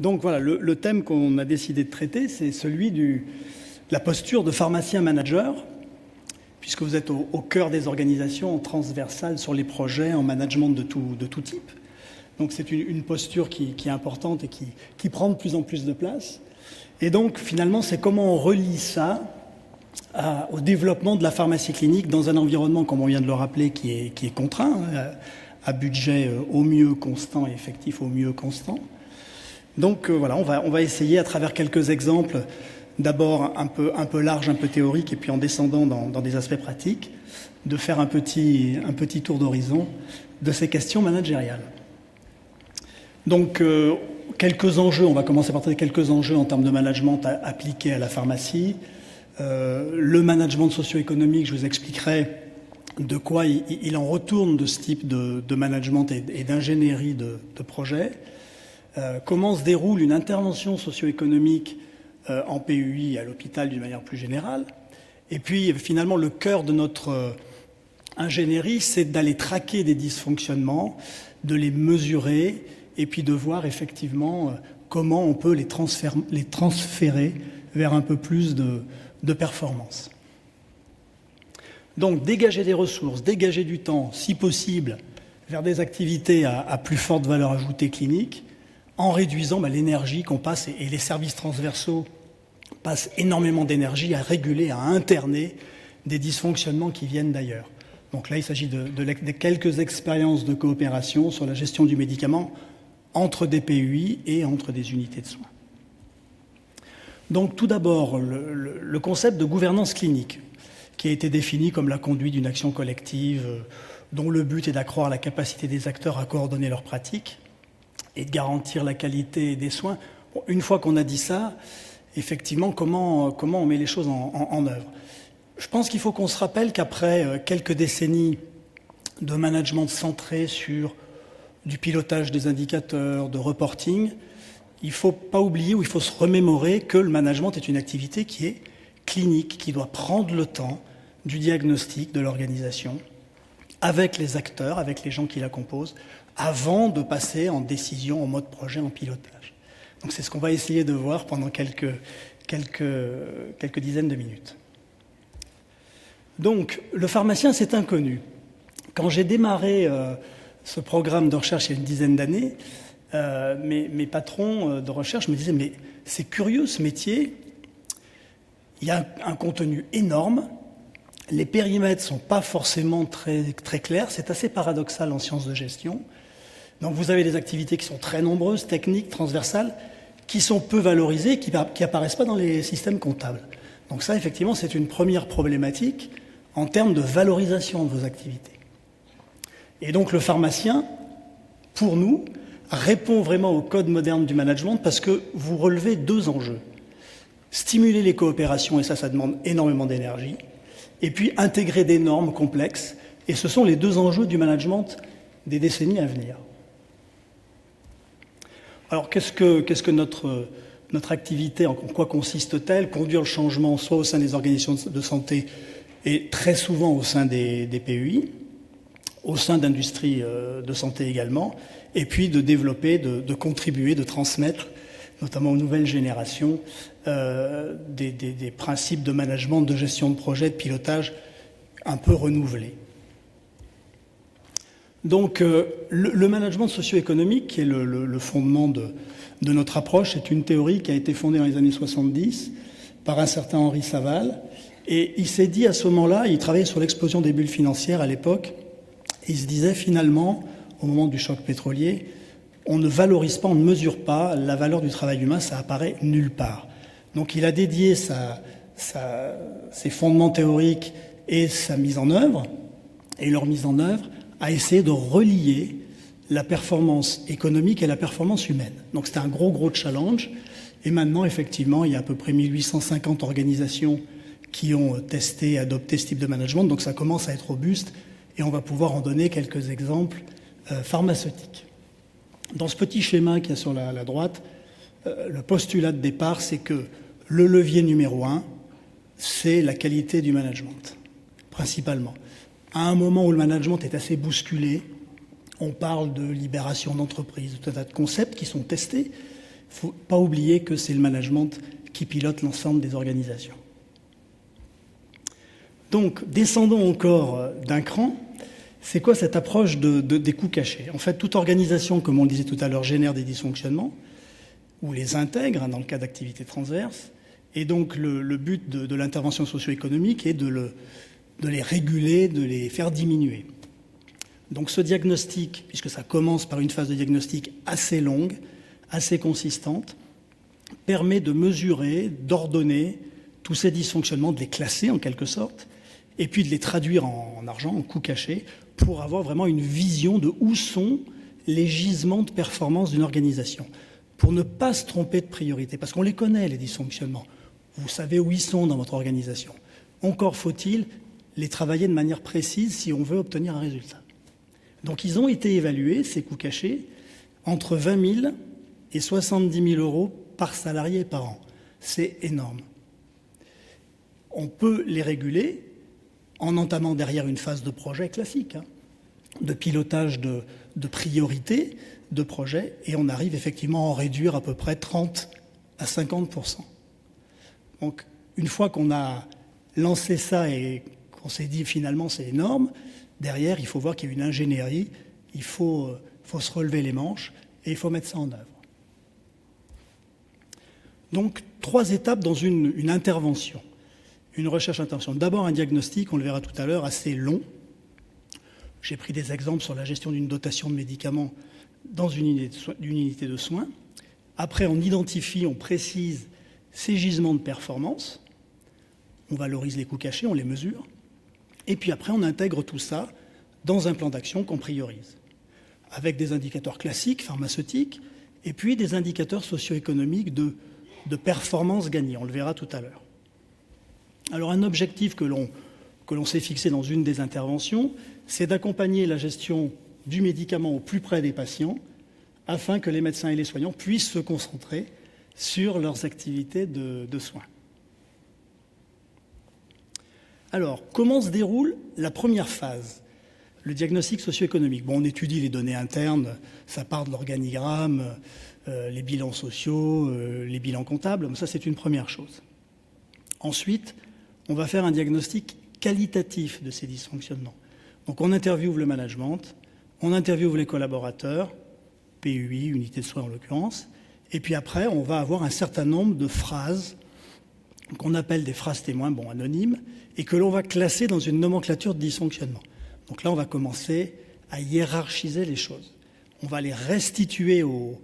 Donc voilà, le thème qu'on a décidé de traiter, c'est celui de la posture de pharmacien-manager, puisque vous êtes au cœur des organisations transversales sur les projets en management de tout type. Donc c'est une posture qui est importante et qui prend de plus en plus de place. Et donc finalement, c'est comment on relie ça au développement de la pharmacie clinique dans un environnement, comme on vient de le rappeler, qui est contraint, à budget au mieux constant et effectif au mieux constant. Donc voilà, on va essayer à travers quelques exemples, d'abord un peu large, un peu théorique, et puis en descendant dans des aspects pratiques, de faire un petit tour d'horizon de ces questions managériales. Donc quelques enjeux, on va commencer par quelques enjeux en termes de management appliqués à la pharmacie. Le management socio-économique, je vous expliquerai de quoi il en retourne de ce type de management et d'ingénierie de projet. Comment se déroule une intervention socio-économique en PUI à l'hôpital d'une manière plus générale. Et puis finalement le cœur de notre ingénierie, c'est d'aller traquer des dysfonctionnements, de les mesurer et puis de voir effectivement comment on peut les transférer vers un peu plus de performance. Donc dégager des ressources, dégager du temps, si possible, vers des activités à plus forte valeur ajoutée clinique, en réduisant l'énergie qu'on passe, et les services transversaux passent énormément d'énergie à réguler, à interner des dysfonctionnements qui viennent d'ailleurs. Donc là, il s'agit de quelques expériences de coopération sur la gestion du médicament entre des PUI et entre des unités de soins. Donc tout d'abord, le concept de gouvernance clinique, qui a été défini comme la conduite d'une action collective dont le but est d'accroître la capacité des acteurs à coordonner leurs pratiques et de garantir la qualité des soins. Bon, une fois qu'on a dit ça, effectivement, comment on met les choses en œuvre? Je pense qu'il faut qu'on se rappelle qu'après quelques décennies de management centré sur du pilotage des indicateurs, de reporting, il ne faut pas oublier ou il faut se remémorer que le management est une activité qui est clinique, qui doit prendre le temps du diagnostic de l'organisation avec les acteurs, avec les gens qui la composent, avant de passer en décision, en mode projet, en pilotage. Donc c'est ce qu'on va essayer de voir pendant quelques dizaines de minutes. Donc le pharmacien, c'est inconnu. Quand j'ai démarré ce programme de recherche il y a une dizaine d'années, mes patrons de recherche me disaient « mais c'est curieux ce métier, il y a un contenu énorme, les périmètres ne sont pas forcément très clairs, c'est assez paradoxal en sciences de gestion. Donc vous avez des activités qui sont très nombreuses, techniques, transversales, qui sont peu valorisées, qui n'apparaissent pas dans les systèmes comptables. Donc ça, effectivement, c'est une première problématique en termes de valorisation de vos activités. Et donc le pharmacien, pour nous, répond vraiment au code moderne du management parce que vous relevez deux enjeux. Stimuler les coopérations, et ça demande énormément d'énergie, et puis intégrer des normes complexes, et ce sont les deux enjeux du management des décennies à venir. Alors qu'est-ce que notre activité, en quoi consiste-t-elle? Conduire le changement soit au sein des organisations de santé et très souvent au sein des PUI, au sein d'industries de santé également, et puis de développer, de contribuer, de transmettre, notamment aux nouvelles générations, des principes de management, de gestion de projet, de pilotage un peu renouvelés. Donc le management socio-économique, qui est le fondement de notre approche, c'est une théorie qui a été fondée dans les années 70 par un certain Henri Saval. Et il s'est dit à ce moment-là, il travaillait sur l'explosion des bulles financières à l'époque, et il se disait finalement, au moment du choc pétrolier, on ne valorise pas, on ne mesure pas la valeur du travail humain, ça apparaît nulle part. Donc il a dédié ses fondements théoriques et sa mise en œuvre, et leur mise en œuvre, à essayer de relier la performance économique et la performance humaine. Donc c'était un gros challenge. Et maintenant, effectivement, il y a à peu près 1850 organisations qui ont testé, adopté ce type de management. Donc ça commence à être robuste et on va pouvoir en donner quelques exemples pharmaceutiques. Dans ce petit schéma qu'il y a sur la droite, le postulat de départ, c'est que le levier numéro 1, c'est la qualité du management, principalement. À un moment où le management est assez bousculé, on parle de libération d'entreprise, de tas de concepts qui sont testés, ne faut pas oublier que c'est le management qui pilote l'ensemble des organisations. Donc, descendons encore d'un cran. C'est quoi cette approche des coûts cachés? En fait, toute organisation, comme on le disait tout à l'heure, génère des dysfonctionnements ou les intègre, dans le cas d'activités transverses. Et donc, le but de l'intervention socio-économique est de les réguler, de les faire diminuer. Donc, ce diagnostic, puisque ça commence par une phase de diagnostic assez longue, assez consistante, permet de mesurer, d'ordonner tous ces dysfonctionnements, de les classer en quelque sorte, et puis de les traduire en argent, en coûts cachés, pour avoir vraiment une vision de où sont les gisements de performance d'une organisation, pour ne pas se tromper de priorité, parce qu'on les connaît, les dysfonctionnements. Vous savez où ils sont dans votre organisation. Encore faut-il les travailler de manière précise si on veut obtenir un résultat. Donc ils ont été évalués, ces coûts cachés, entre 20 000 et 70 000 euros par salarié par an. C'est énorme. On peut les réguler en entamant derrière une phase de projet classique, de pilotage de priorité de projet, et on arrive effectivement à en réduire à peu près 30 à 50%. Donc, une fois qu'on a lancé ça et qu'on s'est dit finalement c'est énorme, derrière, il faut voir qu'il y a une ingénierie, il faut se relever les manches et il faut mettre ça en œuvre. Donc, 3 étapes dans une intervention, une recherche-intervention. D'abord, un diagnostic, on le verra tout à l'heure, assez long. J'ai pris des exemples sur la gestion d'une dotation de médicaments dans une unité de soins. Après, on identifie, on précise ces gisements de performance, on valorise les coûts cachés, on les mesure, et puis après on intègre tout ça dans un plan d'action qu'on priorise, avec des indicateurs classiques, pharmaceutiques, et puis des indicateurs socio-économiques de performance gagnée, on le verra tout à l'heure. Alors un objectif que l'on s'est fixé dans une des interventions, c'est d'accompagner la gestion du médicament au plus près des patients, afin que les médecins et les soignants puissent se concentrer sur leurs activités de soins. Alors, comment se déroule la première phase, le diagnostic socio-économique? Bon, on étudie les données internes, ça part de l'organigramme, les bilans sociaux, les bilans comptables, ça c'est une première chose. Ensuite, on va faire un diagnostic qualitatif de ces dysfonctionnements. Donc on interviewe le management, on interviewe les collaborateurs, PUI, unité de soins en l'occurrence, et puis après, on va avoir un certain nombre de phrases qu'on appelle des phrases témoins, anonymes, et que l'on va classer dans une nomenclature de dysfonctionnement. Donc là, on va commencer à hiérarchiser les choses. On va les restituer au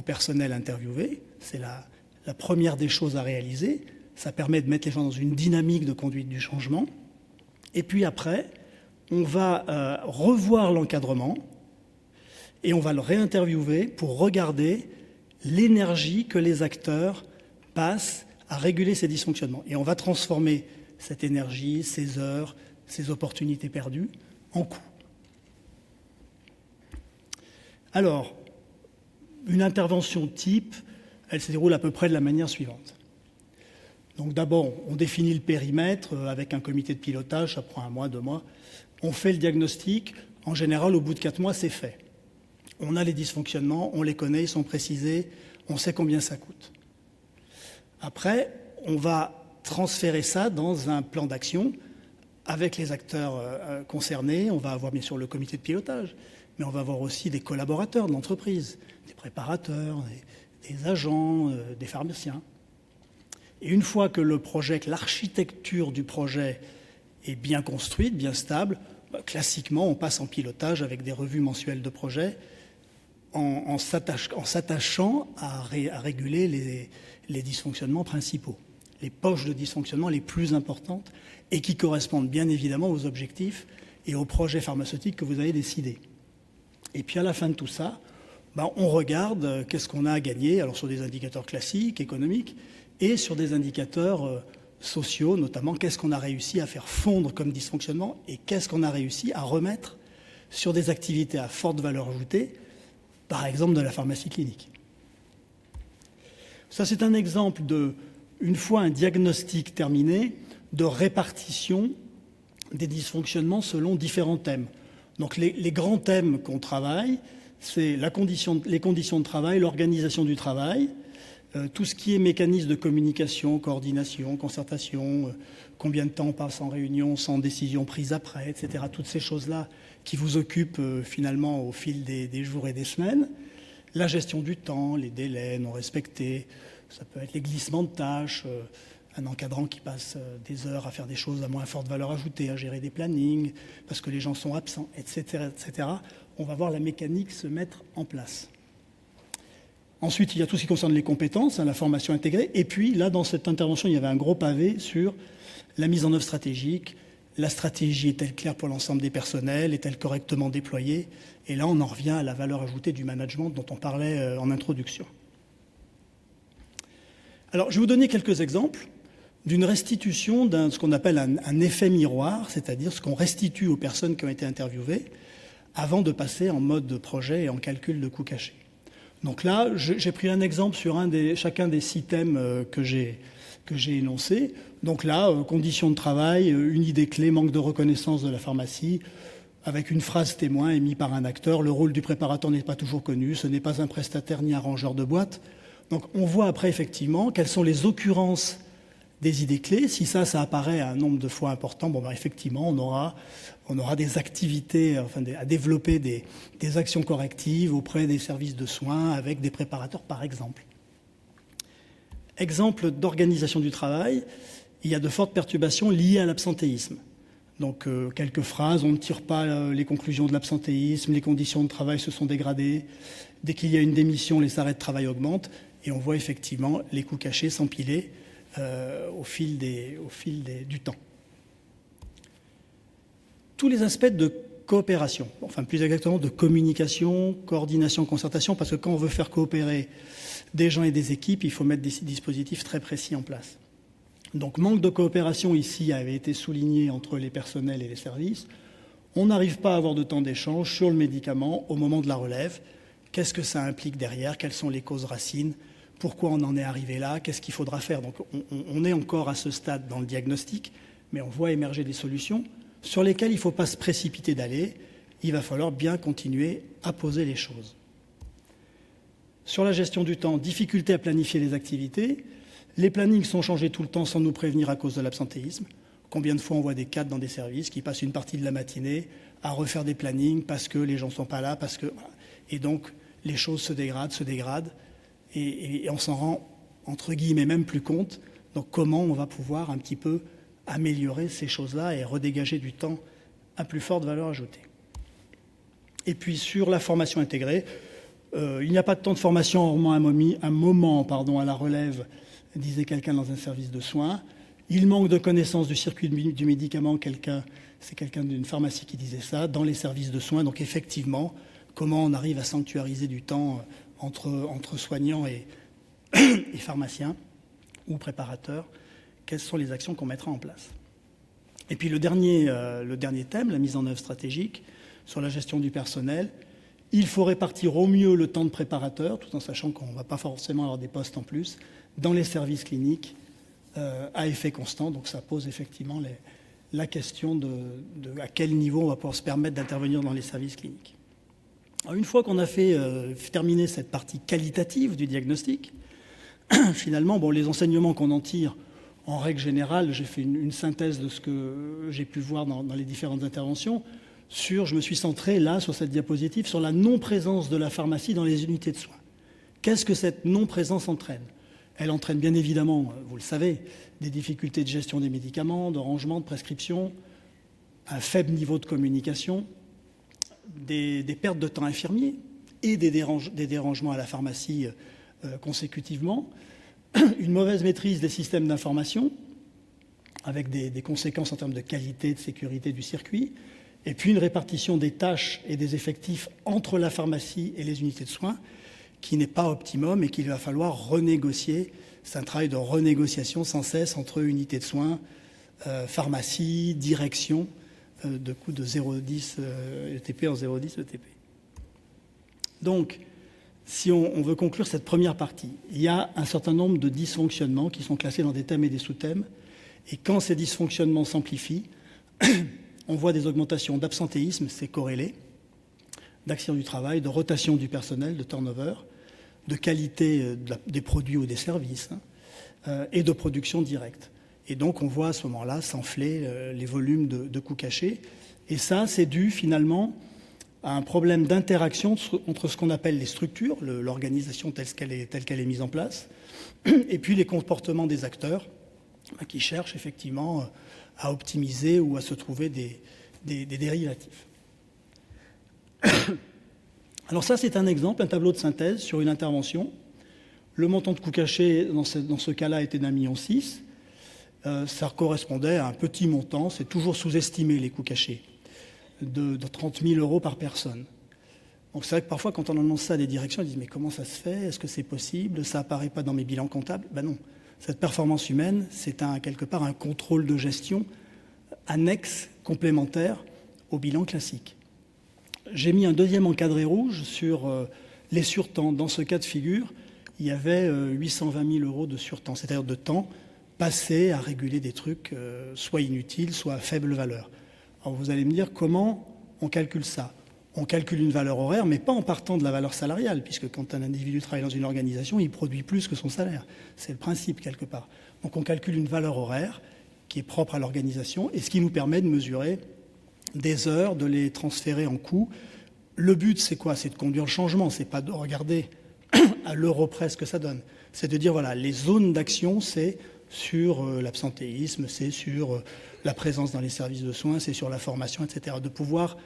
personnel interviewé. C'est la première des choses à réaliser. Ça permet de mettre les gens dans une dynamique de conduite du changement. Et puis après, on va revoir l'encadrement et on va le réinterviewer pour regarder l'énergie que les acteurs passent à réguler ces dysfonctionnements. Et on va transformer cette énergie, ces heures, ces opportunités perdues en coûts. Alors, une intervention type, elle se déroule à peu près de la manière suivante. Donc d'abord, on définit le périmètre avec un comité de pilotage, ça prend 1 mois, 2 mois. On fait le diagnostic, en général, au bout de 4 mois, c'est fait. On a les dysfonctionnements, on les connaît, ils sont précisés, on sait combien ça coûte. Après, on va transférer ça dans un plan d'action avec les acteurs concernés. On va avoir bien sûr le comité de pilotage, mais on va avoir aussi des collaborateurs de l'entreprise, des préparateurs, des agents, des pharmaciens. Et une fois que le projet, que l'architecture du projet est bien construite, bien stable, classiquement, on passe en pilotage avec des revues mensuelles de projet en s'attachant à réguler les dysfonctionnements principaux, les poches de dysfonctionnement les plus importantes et qui correspondent bien évidemment aux objectifs et aux projets pharmaceutiques que vous avez décidés. Et puis à la fin de tout ça, on regarde qu'est-ce qu'on a à gagner, alors sur des indicateurs classiques, économiques, et sur des indicateurs sociaux, notamment qu'est-ce qu'on a réussi à faire fondre comme dysfonctionnement et qu'est-ce qu'on a réussi à remettre sur des activités à forte valeur ajoutée, par exemple de la pharmacie clinique. Ça, c'est un exemple une fois un diagnostic terminé, de répartition des dysfonctionnements selon différents thèmes. Donc les grands thèmes qu'on travaille, c'est les conditions de travail, l'organisation du travail, tout ce qui est mécanisme de communication, coordination, concertation, combien de temps on passe en réunion sans décision prise après, etc. Toutes ces choses-là qui vous occupent finalement au fil des jours et des semaines. La gestion du temps, les délais non respectés, ça peut être les glissements de tâches, un encadrant qui passe des heures à faire des choses à moins forte valeur ajoutée, à gérer des plannings, parce que les gens sont absents, etc., etc. On va voir la mécanique se mettre en place. Ensuite, il y a tout ce qui concerne les compétences, la formation intégrée. Et puis, là, dans cette intervention, il y avait un gros pavé sur la mise en œuvre stratégique. La stratégie est-elle claire pour l'ensemble des personnels? Est-elle correctement déployée? Et là, on en revient à la valeur ajoutée du management dont on parlait en introduction. Alors, je vais vous donner quelques exemples d'une restitution de ce qu'on appelle un effet miroir, c'est-à-dire ce qu'on restitue aux personnes qui ont été interviewées avant de passer en mode projet et en calcul de coûts cachés. Donc là, j'ai pris un exemple sur chacun des 6 thèmes que j'ai énoncés. Donc là, conditions de travail, une idée clé, manque de reconnaissance de la pharmacie, avec une phrase témoin émise par un acteur. Le rôle du préparateur n'est pas toujours connu, ce n'est pas un prestataire ni un rangeur de boîte. Donc on voit après effectivement quelles sont les occurrences des idées clés. Si ça apparaît à un nombre de fois important, effectivement, on aura des activités, à développer des actions correctives auprès des services de soins avec des préparateurs, par exemple. Exemple d'organisation du travail, il y a de fortes perturbations liées à l'absentéisme. Donc, quelques phrases, on ne tire pas les conclusions de l'absentéisme, les conditions de travail se sont dégradées, dès qu'il y a une démission, les arrêts de travail augmentent, et on voit effectivement les coûts cachés s'empiler au fil du temps. Tous les aspects de coopération, plus exactement de communication, coordination, concertation, parce que quand on veut faire coopérer des gens et des équipes, il faut mettre des dispositifs très précis en place. Donc manque de coopération ici avait été souligné entre les personnels et les services. On n'arrive pas à avoir de temps d'échange sur le médicament au moment de la relève. Qu'est-ce que ça implique derrière? Quelles sont les causes racines? Pourquoi on en est arrivé là? Qu'est-ce qu'il faudra faire? Donc on est encore à ce stade dans le diagnostic, mais on voit émerger des solutions sur lesquelles il ne faut pas se précipiter d'aller. Il va falloir bien continuer à poser les choses. Sur la gestion du temps, difficulté à planifier les activités. Les plannings sont changés tout le temps sans nous prévenir à cause de l'absentéisme. Combien de fois on voit des cadres dans des services qui passent une partie de la matinée à refaire des plannings parce que les gens ne sont pas là, et donc les choses se dégradent, et on s'en rend, entre guillemets, même plus compte. Donc comment on va pouvoir un petit peu améliorer ces choses-là et redégager du temps à plus forte valeur ajoutée. Et puis sur la formation intégrée, il n'y a pas de temps de formation hormis un moment à la relève, disait quelqu'un dans un service de soins. Il manque de connaissance du circuit du médicament, c'est quelqu'un d'une pharmacie qui disait ça, dans les services de soins. Donc effectivement, comment on arrive à sanctuariser du temps entre soignants et pharmaciens ou préparateurs? Quelles sont les actions qu'on mettra en place? Et puis le dernier thème, la mise en œuvre stratégique sur la gestion du personnel. Il faut répartir au mieux le temps de préparateur, tout en sachant qu'on ne va pas forcément avoir des postes en plus, dans les services cliniques à effet constant. Donc ça pose effectivement la question de à quel niveau on va pouvoir se permettre d'intervenir dans les services cliniques. Alors, une fois qu'on a terminé cette partie qualitative du diagnostic, finalement, les enseignements qu'on en tire, en règle générale, j'ai fait une synthèse de ce que j'ai pu voir dans les différentes interventions. Je me suis centré là, sur cette diapositive, sur la non-présence de la pharmacie dans les unités de soins. Qu'est-ce que cette non-présence entraîne? Elle entraîne bien évidemment, vous le savez, des difficultés de gestion des médicaments, de rangement, de prescription, un faible niveau de communication, des pertes de temps infirmier et des dérangements à la pharmacie consécutivement, une mauvaise maîtrise des systèmes d'information, avec des conséquences en termes de qualité, de sécurité du circuit, et puis une répartition des tâches et des effectifs entre la pharmacie et les unités de soins qui n'est pas optimum et qu'il va falloir renégocier. C'est un travail de renégociation sans cesse entre unités de soins, pharmacie, direction, de coûts de 0,10 ETP en 0,10 ETP. Donc, si on veut conclure cette première partie, il y a un certain nombre de dysfonctionnements qui sont classés dans des thèmes et des sous-thèmes. Et quand ces dysfonctionnements s'amplifient, on voit des augmentations d'absentéisme, c'est corrélé, d'accidents du travail, de rotation du personnel, de turnover, de qualité des produits ou des services, et de production directe. Et donc on voit à ce moment-là s'enfler les volumes de coûts cachés. Et ça, c'est dû finalement à un problème d'interaction entre ce qu'on appelle les structures, l'organisation telle qu'elle est mise en place, et puis les comportements des acteurs qui cherchent effectivement à optimiser ou à se trouver des dérivatifs. Alors ça, c'est un exemple, un tableau de synthèse sur une intervention. Le montant de coûts cachés dans ce cas-là était d'1,6 million. Ça correspondait à un petit montant, c'est toujours sous-estimé les coûts cachés, de 30 000 € par personne. Donc c'est vrai que parfois, quand on annonce ça à des directions, ils disent « mais comment ça se fait? Est-ce que c'est possible? Ça apparaît pas dans mes bilans comptables ?» Ben non. Cette performance humaine, c'est quelque part un contrôle de gestion annexe, complémentaire au bilan classique. J'ai mis un deuxième encadré rouge sur les surtemps. Dans ce cas de figure, il y avait 820 000 € de surtemps, c'est-à-dire de temps passé à réguler des trucs soit inutiles, soit à faible valeur. Alors vous allez me dire comment on calcule ça? On calcule une valeur horaire, mais pas en partant de la valeur salariale, puisque quand un individu travaille dans une organisation, il produit plus que son salaire. C'est le principe, quelque part. Donc on calcule une valeur horaire qui est propre à l'organisation, et ce qui nous permet de mesurer des heures, de les transférer en coûts. Le but, c'est quoi? C'est de conduire le changement, c'est pas de regarder à l'euro près ce que ça donne. C'est de dire, voilà, les zones d'action, c'est sur l'absentéisme, c'est sur la présence dans les services de soins, c'est sur la formation, etc. De pouvoir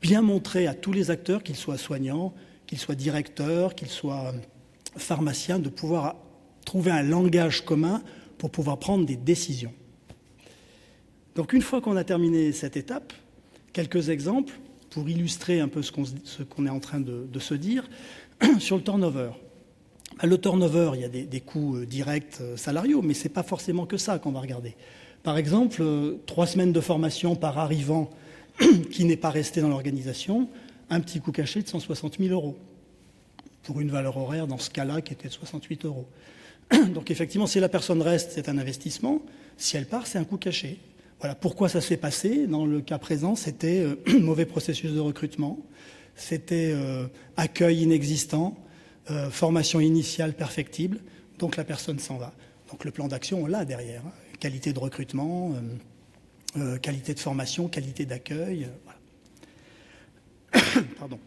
bien montrer à tous les acteurs, qu'ils soient soignants, qu'ils soient directeurs, qu'ils soient pharmaciens, de pouvoir trouver un langage commun pour pouvoir prendre des décisions. Donc une fois qu'on a terminé cette étape, quelques exemples pour illustrer un peu ce qu'on est en train de se dire sur le turnover. Le turnover, il y a des coûts directs salariaux, mais ce n'est pas forcément que ça qu'on va regarder. Par exemple, 3 semaines de formation par arrivant qui n'est pas resté dans l'organisation, un petit coût caché de 160 000 € pour une valeur horaire dans ce cas-là qui était de 68 €. Donc effectivement, si la personne reste, c'est un investissement. Si elle part, c'est un coût caché. Voilà pourquoi ça s'est passé. Dans le cas présent, c'était mauvais processus de recrutement, c'était accueil inexistant, formation initiale perfectible, donc la personne s'en va. Donc le plan d'action, on l'a derrière. Qualité de recrutement, qualité de formation, qualité d'accueil. Voilà. Pardon.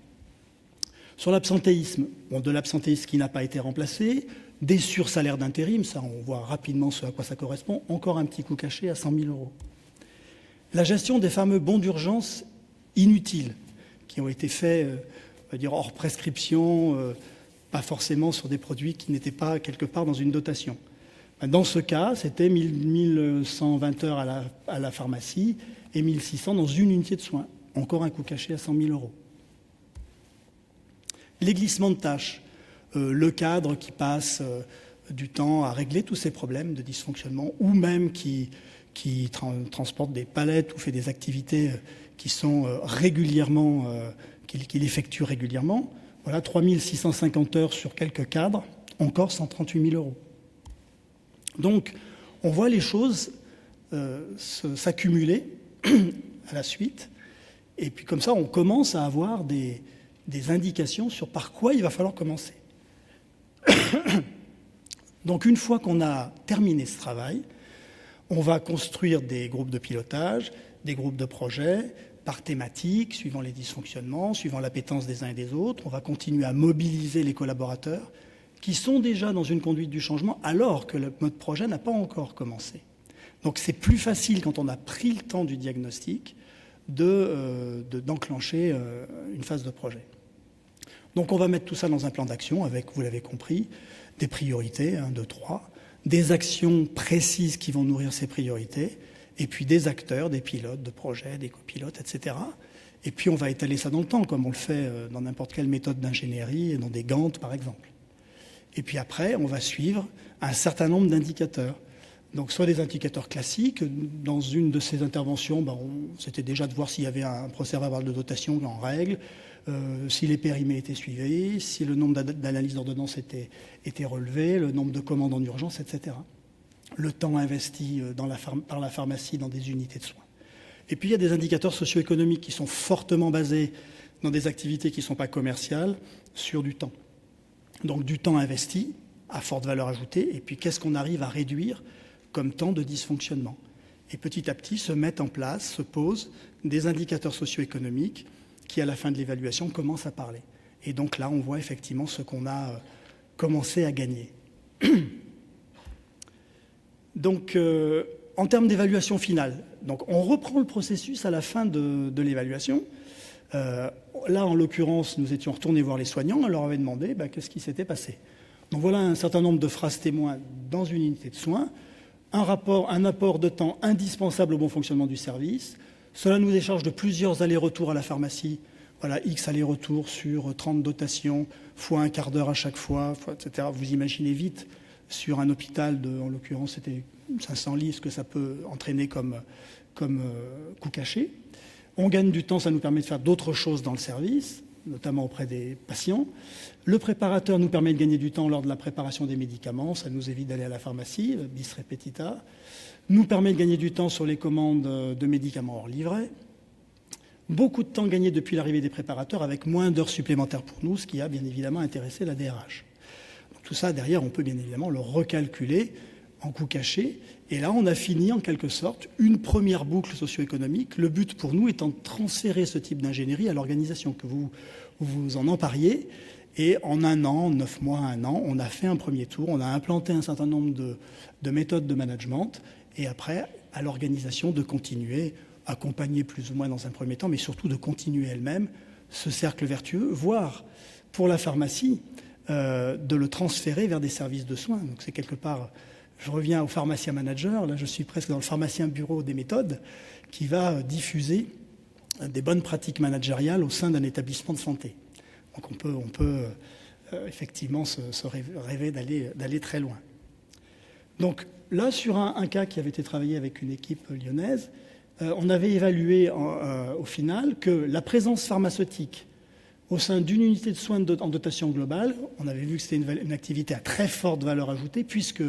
Sur l'absentéisme, de l'absentéisme qui n'a pas été remplacé, des sursalaires d'intérim, ça on voit rapidement ce à quoi ça correspond, encore un petit coût caché à 100 000 €. La gestion des fameux bons d'urgence inutiles, qui ont été faits, on va dire, hors prescription, pas forcément sur des produits qui n'étaient pas quelque part dans une dotation. Dans ce cas, c'était 1120 heures à la pharmacie et 1600 dans une unité de soins. Encore un coût caché à 100 000 €. Les glissements de tâches, le cadre qui passe du temps à régler tous ces problèmes de dysfonctionnement, ou même qui transporte des palettes ou fait des activités qui sont régulièrement, qu'il effectue régulièrement. Voilà, 3650 heures sur quelques cadres, encore 138 000 €. Donc, on voit les choses s'accumuler à la suite, et puis comme ça, on commence à avoir des indications sur par quoi il va falloir commencer. Donc, une fois qu'on a terminé ce travail, on va construire des groupes de pilotage, des groupes de projets, par thématique, suivant les dysfonctionnements, suivant l'appétence des uns et des autres. On va continuer à mobiliser les collaborateurs qui sont déjà dans une conduite du changement alors que notre projet n'a pas encore commencé. Donc c'est plus facile quand on a pris le temps du diagnostic d'enclencher une phase de projet. Donc on va mettre tout ça dans un plan d'action avec, vous l'avez compris, des priorités, 1, 2, 3, des actions précises qui vont nourrir ces priorités, et puis des acteurs, des pilotes de projet, des copilotes, etc. Et puis on va étaler ça dans le temps, comme on le fait dans n'importe quelle méthode d'ingénierie, dans des Gantt par exemple. Et puis après, on va suivre un certain nombre d'indicateurs. Donc soit des indicateurs classiques, dans une de ces interventions, c'était déjà de voir s'il y avait un procès-verbal de dotation en règle, si les périmés étaient suivis, si le nombre d'analyses d'ordonnance était relevé, le nombre de commandes en urgence, etc. Le temps investi par la pharmacie dans des unités de soins. Et puis il y a des indicateurs socio-économiques qui sont fortement basés dans des activités qui ne sont pas commerciales sur du temps. Donc du temps investi à forte valeur ajoutée, et puis qu'est-ce qu'on arrive à réduire comme temps de dysfonctionnement. Et petit à petit se mettent en place, se posent des indicateurs socio-économiques qui, à la fin de l'évaluation, commencent à parler. Et donc là, on voit effectivement ce qu'on a commencé à gagner. Donc, en termes d'évaluation finale, donc on reprend le processus à la fin de l'évaluation. Là, en l'occurrence, nous étions retournés voir les soignants, on leur avait demandé qu'est-ce qui s'était passé. Donc voilà un certain nombre de phrases témoins dans une unité de soins, un apport de temps indispensable au bon fonctionnement du service. Cela nous décharge de plusieurs allers-retours à la pharmacie. Voilà, X allers-retours sur 30 dotations, fois un quart d'heure à chaque fois, etc. Vous imaginez vite, sur un hôpital, en l'occurrence c'était 500 lits, ce que ça peut entraîner comme coût caché. On gagne du temps, ça nous permet de faire d'autres choses dans le service, notamment auprès des patients. Le préparateur nous permet de gagner du temps lors de la préparation des médicaments, ça nous évite d'aller à la pharmacie, bis repetita. Nous permet de gagner du temps sur les commandes de médicaments hors livret. Beaucoup de temps gagné depuis l'arrivée des préparateurs avec moins d'heures supplémentaires pour nous, ce qui a bien évidemment intéressé la DRH. Donc, tout ça, derrière, on peut bien évidemment le recalculer en coût caché. Et là, on a fini en quelque sorte une première boucle socio-économique. Le but pour nous étant de transférer ce type d'ingénierie à l'organisation, que vous vous en empariez. Et en 1 an, 9 mois, 1 an, on a fait un premier tour, on a implanté un certain nombre de méthodes de management. Et après, à l'organisation de continuer, accompagner plus ou moins dans un premier temps, mais surtout de continuer elle-même ce cercle vertueux, voire pour la pharmacie, de le transférer vers des services de soins. Donc c'est quelque part, je reviens au pharmacien manager, là je suis presque dans le pharmacien bureau des méthodes, qui va diffuser des bonnes pratiques managériales au sein d'un établissement de santé. Donc on peut effectivement se rêver d'aller très loin. Donc là, sur un cas qui avait été travaillé avec une équipe lyonnaise, on avait évalué au final que la présence pharmaceutique au sein d'une unité de soins en dotation globale, on avait vu que c'était une activité à très forte valeur ajoutée, puisque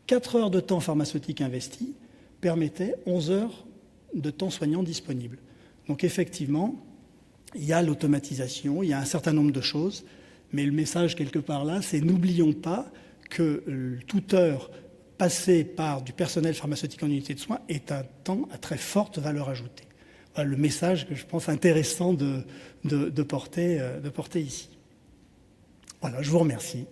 4 heures de temps pharmaceutique investi permettaient 11 heures de temps soignant disponible. Donc effectivement, il y a l'automatisation, il y a un certain nombre de choses, mais le message quelque part là, c'est n'oublions pas que toute heure passée par du personnel pharmaceutique en unité de soins est un temps à très forte valeur ajoutée. Voilà le message que je pense intéressant de porter ici. Voilà, je vous remercie.